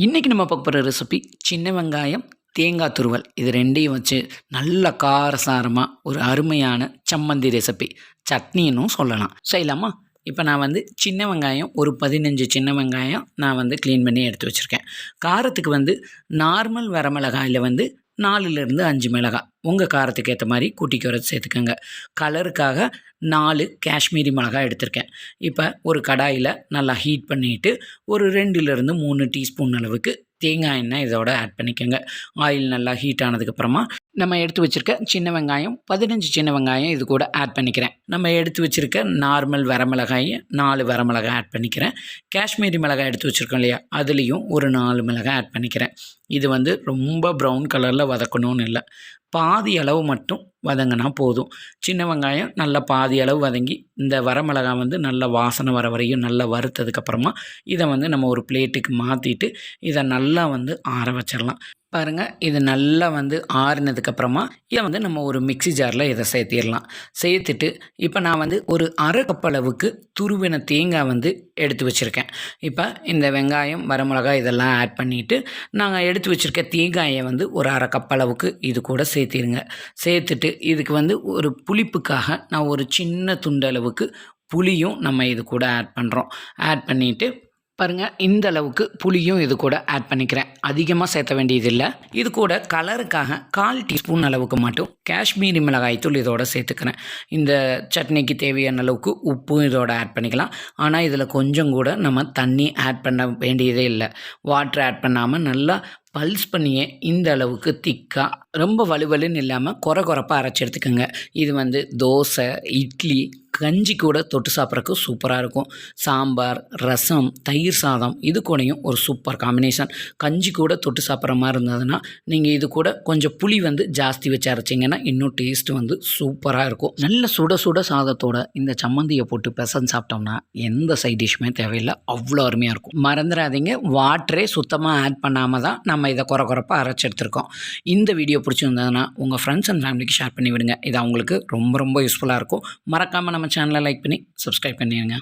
இன்றைக்கி நம்ம பார்க்க போகிற ரெசிபி சின்ன வெங்காயம் தேங்காய் துருவல் இது ரெண்டையும் வச்சு நல்ல காரசாரமாக ஒரு அருமையான சம்மந்தி ரெசிபி, சட்னின்னும் சொல்லலாம். செய்யலாமா? இப்போ நான் சின்ன வெங்காயம் ஒரு 15 சின்ன வெங்காயம் நான் க்ளீன் பண்ணி எடுத்து வச்சுருக்கேன். காரத்துக்கு நார்மல் வரமிளகாயில் 4லேருந்து 5 மிளகாய் உங்கள் காரத்துக்கு ஏற்ற மாதிரி கூட்டி குறைச்சி சேர்த்துக்கோங்க. கலருக்காக 4 காஷ்மீரி மிளகாய் எடுத்திருக்கேன். இப்போ ஒரு கடாயில் நல்லா ஹீட் பண்ணிவிட்டு ஒரு 2லேருந்து 3 டீஸ்பூன் அளவுக்கு தேங்காய் எண்ணெய் இதோட ஆட் பண்ணிக்கோங்க. ஆயில் நல்லா ஹீட் ஆனதுக்கப்புறமா நம்ம எடுத்து வச்சுருக்க சின்ன வெங்காயம் 15 சின்ன வெங்காயம் இது கூட ஆட் பண்ணிக்கிறேன். நம்ம எடுத்து வச்சுருக்க நார்மல் வரமிளகாயை 4 வரமிளகாய் ஆட் பண்ணிக்கிறேன். காஷ்மீரி மிளகாய் எடுத்து வச்சுருக்கோம் இல்லையா, அதுலேயும் ஒரு 4 மிளகாய் ஆட் பண்ணிக்கிறேன். இது ரொம்ப ப்ரௌன் கலரில் வதக்கணும்னு இல்லை, பாதி அளவு மட்டும் வதங்கினா போதும். சின்ன வெங்காயம் நல்லா பாதி அளவு வதங்கி இந்த வரமிளகாய் நல்லா வாசனை வர வரையும் நல்லா வறுத்ததுக்கப்புறமா இதை நம்ம ஒரு பிளேட்டுக்கு மாற்றிட்டு இதை நல்லா ஆற வச்சிடலாம். பாருங்கள், இது நல்லா ஆறினதுக்கப்புறமா இதை நம்ம ஒரு மிக்ஸி ஜாரில் இதை சேர்த்திடலாம். சேர்த்துட்டு இப்போ நான் ஒரு அரை கப் அளவுக்கு துருவின தேங்காய் எடுத்து வச்சுருக்கேன். இப்போ இந்த வெங்காயம் வரமிளகாய் இதெல்லாம் ஆட் பண்ணிவிட்டு நாங்கள் எடுத்து வச்சுருக்க தேங்காயை ஒரு அரை கப் அளவுக்கு இது கூட சேர்த்திடுங்க. சேர்த்துட்டு இதுக்கு ஒரு புளிப்புக்காக நான் ஒரு சின்ன துண்டளவுக்கு புளியும் நம்ம இது கூட ஆட் பண்ணுறோம். ஆட் பண்ணிவிட்டு பாருங்கள், இந்த அளவுக்கு புளியும் இது கூட ஆட் பண்ணிக்கிறேன். அதிகமாக சேர்த்த வேண்டியதில்லை. இது கூட கலருக்காக 1/4 டீஸ்பூன் அளவுக்கு மட்டும் காஷ்மீரி மிளகாய் தூள் இதோட சேர்த்துக்கிறேன். இந்த சட்னிக்கு தேவையான அளவுக்கு உப்பும் இதோட ஆட் பண்ணிக்கலாம். ஆனால் இதில் கொஞ்சம் கூட நம்ம தண்ணி ஆட் பண்ண வேண்டியதே இல்லை. வாட்டர் ஆட் பண்ணாமல் நல்லா பல்ஸ் பண்ணியே இந்த அளவுக்கு திக்காக ரொம்ப வலுவலுன்னு இல்லாமல் கொரப்பாக அரைச்சி எடுத்துக்கோங்க. இது தோசை, இட்லி, கஞ்சி கூட தொட்டு சாப்பிட்றதுக்கு சூப்பராக இருக்கும். சாம்பார், ரசம், தயிர் சாதம் இது கூடயும் ஒரு சூப்பர் காம்பினேஷன். கஞ்சி கூட தொட்டு சாப்பிட்ற மாதிரி இருந்ததுன்னா நீங்கள் இது கூட கொஞ்சம் புளி ஜாஸ்தி வச்சு அரைச்சிங்கன்னா இன்னும் டேஸ்ட்டு சூப்பராக இருக்கும். நல்ல சுட சுட சாதத்தோட இந்த சம்மந்தியை போட்டு பிசைஞ்சு சாப்பிட்டோம்னா எந்த சைட் டிஷ்ஷுமே தேவையில்லை, அவ்வளோ அருமையாக இருக்கும். மறந்துடாதீங்க, வாட்டரே சுத்தமாக ஆட் பண்ணாமல் தான் நம்ம இதை கொரப்பாக அரைச்சி எடுத்துருக்கோம். இந்த வீடியோ பிடிச்சிருந்ததுன்னா உங்கள் ஃப்ரெண்ட்ஸ் அண்ட் ஃபேமிலிக்கு ஷேர் பண்ணி விடுங்க. இது அவங்களுக்கு ரொம்ப யூஸ்ஃபுல்லாக இருக்கும். மறக்காமல் நம்ம சேனலை லைக் பண்ணி சப்ஸ்கிரைப் பண்ணிடுங்க.